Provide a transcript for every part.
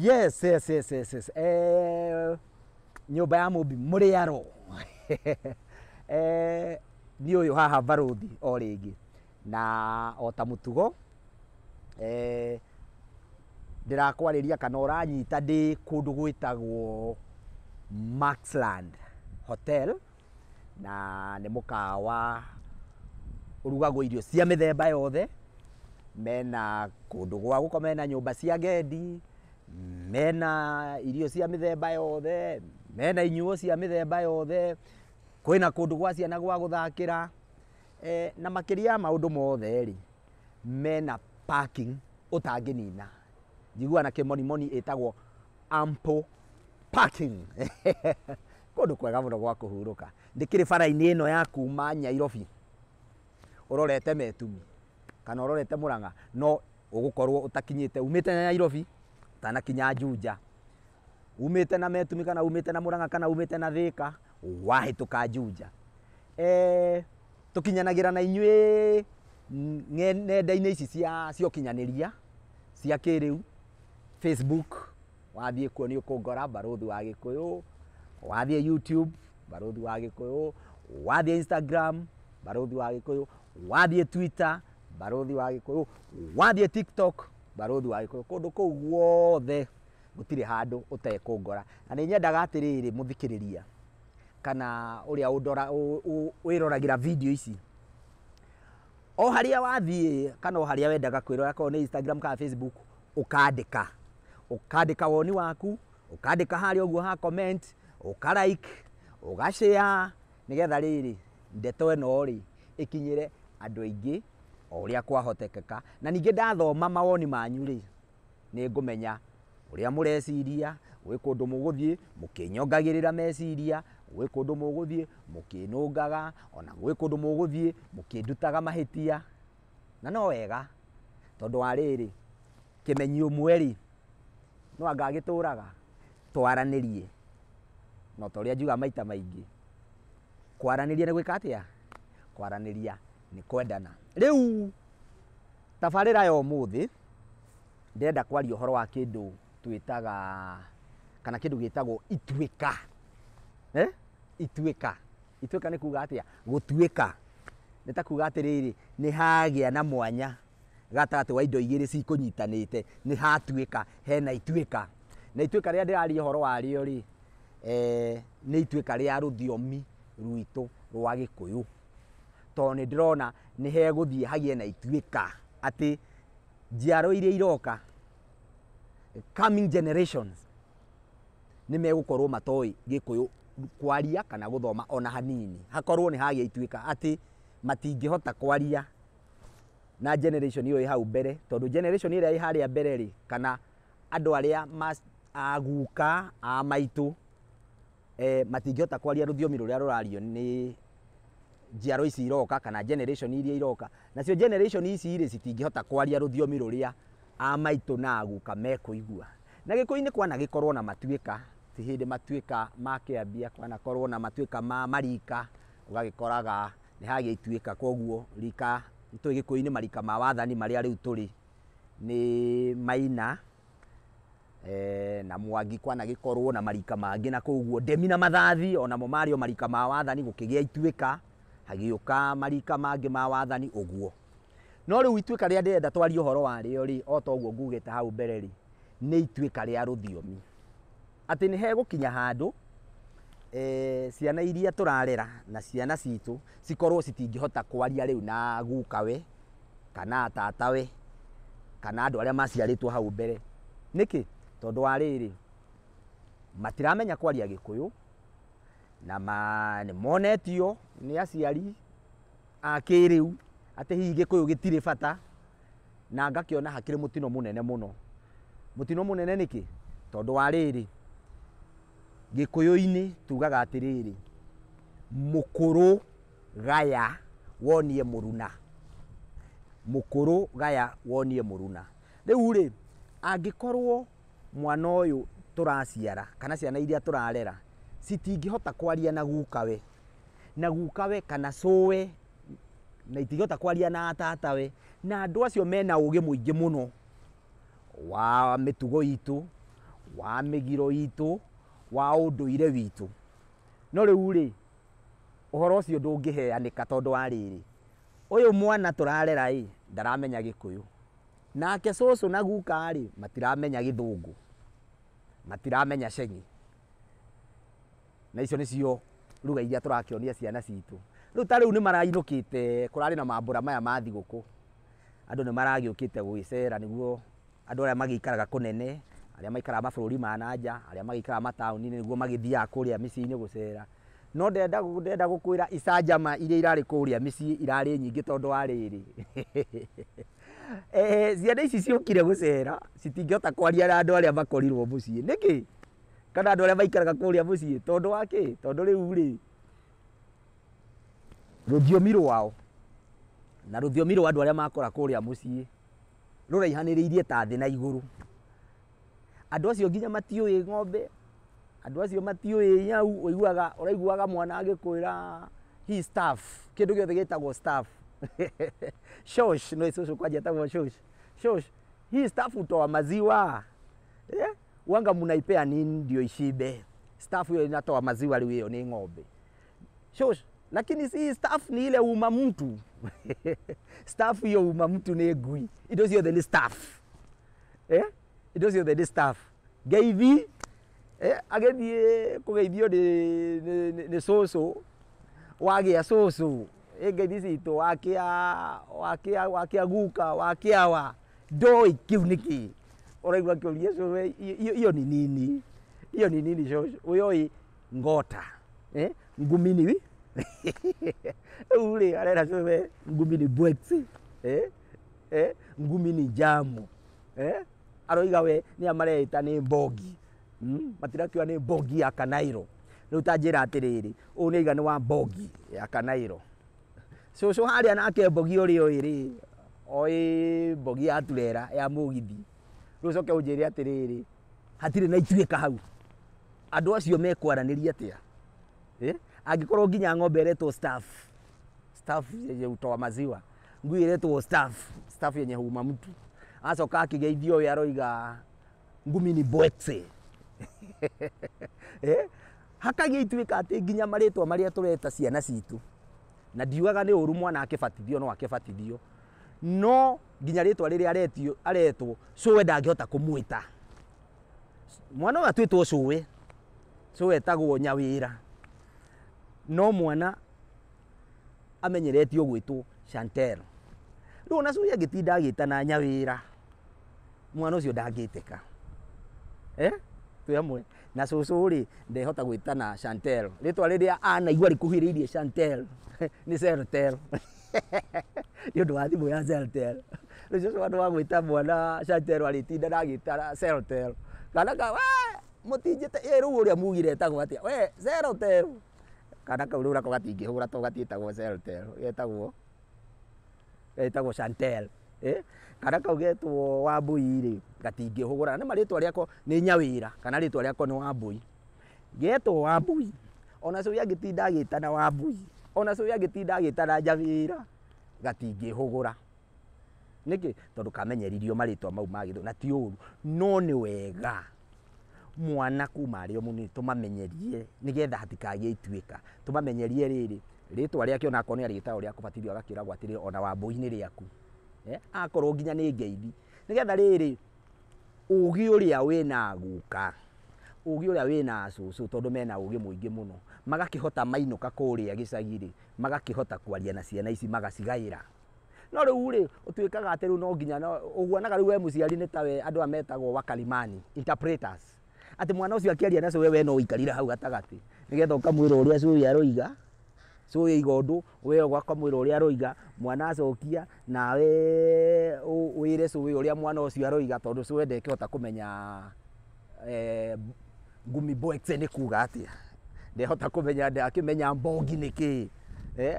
Yes. Nyumba ya Mumbi Muriaro. Ni uyu haha Baruthi o ringi na ota mutugo ndirakwariria kana uranyita ndi kundu gwitagwo Maxland Hotel na nĩ mũkawa urugagwo irio cia mĩthemba yothe, mena kũndũ gwa gũkoma, mena nyũmba cia gendi, mena irio cia mĩthemba yothe, mena inyuo cia mĩthemba yothe, kwĩna kũndũ gwa ciana gwa gũthakĩra, na makĩria maũndũ mothe rĩ, mena parking ũtangĩnina. Njiguaga na kĩmonimoni ĩtagwo ample parking. Kũndũ kwega mũno gwa kũhurũka. Ndĩkĩrĩ bara-inĩ ĩno ya kuma Nyairobi ũrorete Metumi kana ũrorete Mũrang'a, no ũgũkorwo ũtakinyĩte, umĩte na Nyairobi ũtanakinya Juja, umĩte na Metumi kana umĩte na Mũrang'a kana umĩte na Thĩka, wahĩtũka Juja. Tũkinyanagĩra na inyuĩ nenda-inĩ ici cia ũkinyanĩria cia kĩrĩu, Facebook, wathiĩ kuo nĩ ũkũngora Baruthi wa Gĩkũyũ, wathiĩ YouTube Baruthi wa Gĩkũyũ, wathiĩ Instagram Baruthi wa Gĩkũyũ, wathiĩ Twitter Baruthi wa Gĩkũyũ, wathiĩ TikTok Baruthi wa Gĩkũyũ. Kũndũ kũu guothe gũtirĩ handũ ũtekũngora. Na nĩ nyendaga atĩrĩrĩ mũthikĩrĩria kana ũrĩa wĩroragĩra video ici, o harĩa wathiĩ kana o harĩa wendaga kwĩrora, korwo nĩ Instagram kana Facebook, ũkandĩka woni waku, ũkandĩka harĩa ũguo ha comment, ũka-like, ũga-share, nĩgetha rĩrĩ ndeto ĩno rĩ ĩkinyĩre andũ aingĩ o ũrĩa kwahotekeka. Na ningĩ ndathoma mawoni manyu rĩ, nĩ ngũmenya ũrĩa mũreciria, gwĩ kũndũ mũgũthiĩ mũkĩnyongagĩrĩra meciria, gwĩ kũndũ mũgũthiĩ mũkĩnũngaga, ona gwĩ kũndũ mũgũthiĩ mũkĩndutaga mahĩtia. Na no wega tondũ wa rĩrĩ kĩmenyi ũmwe rĩ no anga gĩtũraga. Twaranĩrie, no ta ũrĩa njuga maita maingĩ, kwaranĩria nĩ gwĩka atĩa? Kwaranĩria nĩ kwendana. Rĩu tabarĩra ya ũmũthĩ ndĩrenda kwaria ũhoro wa kĩndũ twĩtaga kana kĩndũ gĩtagwo ituĩka. Ituĩka nĩ kuga atĩa? Gũtuĩka nĩ ta kuga atĩrĩrĩ nĩ hagĩa na mwanya gatagatĩ wa indo igĩrĩ cikũnyitanĩte, nĩ hatuĩka hena ituĩka. Na ituĩka rĩrĩa ndĩraria ũhoro warĩo rĩ, nĩ ituĩka rĩa rũthiomi rwitũ rwa Gĩkũyũ, tondũ nĩ ndĩrona nĩ hegũthiĩ hagĩe na ituĩka atĩ njiaro iria iroka, coming generations, nĩ megũkorwo matoĩ Gĩkũyũ kwaria kana gũthoma ona hanini. Hakorwo nĩ hagĩa ituĩka atĩ matingĩhota kwaria na generation ĩyo ĩ hau mbere, tondũ generation ĩrĩa ĩ harĩa mbere rĩ, kana andũ arĩa aguka a maitũ matingĩhota kwaria rũthiomi rũrĩa rũrario nĩ njiaro ici iroka kana generation iria iroka. Nacio generation ici rĩ citingĩhota kwaria rũthiomi rũrĩa a maitũ na aguka mekũigua. Na Gĩkũyũ-inĩ kwana gĩkorwo na matuĩka, ti hĩndĩ matuĩka ma kĩambia, kwana korwo na matuĩka ma marika, ũgagĩkoraga nĩ hagĩa ituĩka. Koguo rika nĩtũĩ Gĩkũyũ-inĩ marika ma wathani marĩa rĩu tũrĩ nĩ Maina na Mwangi, kwana gĩkorwo na marika mangĩ, na koguo Ndemi na Mathathi onamo marĩ o marika ma wathani, gũkĩgĩa ituĩka, hagĩũka marika mangĩ ma wathani ũguo. No rĩu ituĩka rĩrĩa ndĩrenda twarie ũhoro warĩo rĩ, o ta ũguo ngugĩte hau mbere rĩ, nĩ ituĩka rĩa rũthiomi. Atĩ nĩ hegũkinya handũ ciana iria tũrarera na ciana citũ cikorwo citingĩhota kwaria rĩu na gukawe kana tatawe kana andũ arĩa maciarĩtwo hau mbere. Nĩkĩ? Tondũ wa rĩrĩ matiramenya kwaria Gĩkũyũ na nĩ monetio nĩ aciari a kĩrĩu atĩ hihi Gĩkũyũ gĩtirĩ bata, na ngakĩona hakĩrĩ mũtino mũnene mũno. Mũtino mũnene nĩkĩ? Tondũ wa rĩrĩ Gĩkũyũ-inĩ tugaga atĩrĩrĩ, mũkũrũ gaya wonie mũruna, mũkũrũ gaya wonie mũruna. Rĩu rĩ angĩkorwo mwana ũyũ tũraciara kana ciana iria tũrarera citingĩhota kwaria na gukawe kana cũwe, na itingĩhota kwaria na tatawe, na andũ acio mena ũgĩ mũingĩ mũno wa mĩtugo itũ, wa migiro itu wa unduire witu no riu ri uhoro ucio ndungiheanika tondu wa riri uyu mwana turarera ndaramenya Gikuyu nake cucu na guka matiramenya Githungu matiramenya Ceng'i na icio nicio ruga iria turakionia ciana citu riu ta riu ni marainukite kurari na mambura maya ma thiguku andu ni maragiukite gwicera niguo andu aria magikaraga kunene aria maikaraga mabururi ma nanja aria magikaraga matauni niguo magithiaga kuria micii-ini gucera no ndenda gukwira icanjama iria irari kuria micii irari nyingi tondu wa riri ciana ici ciukire gucera citingihota kwaria na andu aria makorirwo mucii niki kana andu aria maikaraga kuria mucii tondu wa ki tondu riu ri ruthiomi rwao na ruthiomi rwa andu aria makora kuria mucii ruraihaniriirie ta thi na iguru andu acio nginya matiui ng'ombe andu acio matiui nyau uraiguaga mwana agikwira he staff kindu giothe gitagwo staff shosh no icucu kwanja etagwo shosh he staff utoa maziwa wanga munaipea nini ndio ishibe staff hiyo inatoa maziwa riu hiyo ni ng'ombe shosh lakini si staff ni ile uma mtu staff hiyo uma mtu ni ngui indo ciothe ni staff indo ciothe ni staff ngeithi agethie kugeithio ni cucu wagia cucu ngeithi citu wakia guka wakiawa ndoi kiu niki uraigua kiuria cucu iyo ni nini cucu uyo ngota ngumini wi ule arera cucu ngumini bwexi ngumini jamu aroiga we ni amareita ni mbogi matirakiwa ni mbogi ya Kanairo riu tanjira atiriri u ni igani wa mbogi ya Kanairo cucu haria nake mbogi urio iri oi mbogi ya turera ya mugithi riu coke unjire atiriri hatire na ituika hau andu acio mekwaraniria atia angikorwo nginya ng'ombe iretwo staff yenye utoa maziwa ngui iretwo staff yenye huma mtu acoka akigeithio we aroiga ngumi ni bwetse hakagia ituika ati nginya maritwa maria tureta ciana citu na ndiugaga ni uru mwana akibatithio no akibatithio no nginya ritwa riria aretwo cuwe ndangihota kumwita mwana wa twitwo cuwe etagwo Nyawira no mwana amenyeretio gwitwo Chantel riu na cuwe agitinda agitana Nyawira mwana ucio ndangiteka twi hamwe na cucu ri ndehota gwitana Chantel ritwa riria anaigua rikuhiriirie Chantel ni Celtel ni undu wa thimu ya Celtel riu cucu andu wa gwita mwana Chantel aritinda ndagitana Celtel kana ka we mutinjite riu uria mugire etagwo atia we Celtel kana kau riu rako gatingihura to gatietagwo Celtel etagwo Chantel kana kau getwo Wambui ri gatingihugura ni maritwa riako ni Nyawira kana ritwa riako ni Wambui getwo Wambui ona cuya gitinda agitana Wambui ona cuya gitinda agitana Nyawira gatingihugura niki tondu kamenyeririo maritwa mau magithu na ti uru no ni wega mwana kuma ari munini tumamenyerie nigetha hatikagie ituika tumamenyerie riri ritwa riake ona akoni arigita uria kubatithio agakiragwo atiri ona Wambui ni riaku akorwo nginya ni ngeithi nigetha riri ugi uria wina guka ugi uria wina cucu tondu mena ugi muingi muno magakihota mainuka kuria gicagiri magakihota kwaria na ciana ici magacigaira no riu ri utuikaga ati riu no nginya uguonaga riu we muciari ni tawe andu ametagwo wakalimani interpreters ati mwana ucio akiaria na cuwe we no ikarira hau gatagati nigetha ukamwira uria cuwe aroiga cuwe igondu we ugakamwira uria aroiga mwana acokia nawe wire cuwe uria mwana ucio aroiga tondu cuwe ndekihota kumenya ngumi bwekse ni kuga atia ndehota kumenya ndakimenya mbogi niki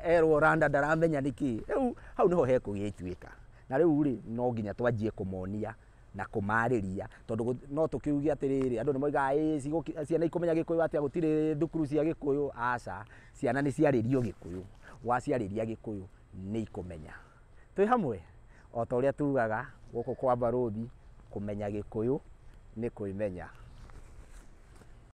erwo randa ndaramenya niki riu hau niho hekugiituika na riu ri no nginya twanjie kumonia na kumariria tondu no tukiugia atiriri andu ni moiga ciana ikumenya Gikuyu atia gutire thukuru cia Gikuyu aca ciana ni ciaririo Gikuyu waciariria Gikuyu ni ikumenya twi hamwe o ta uria tugaga guku kwa Baruthi kumenya Gikuyu ni kwimenya.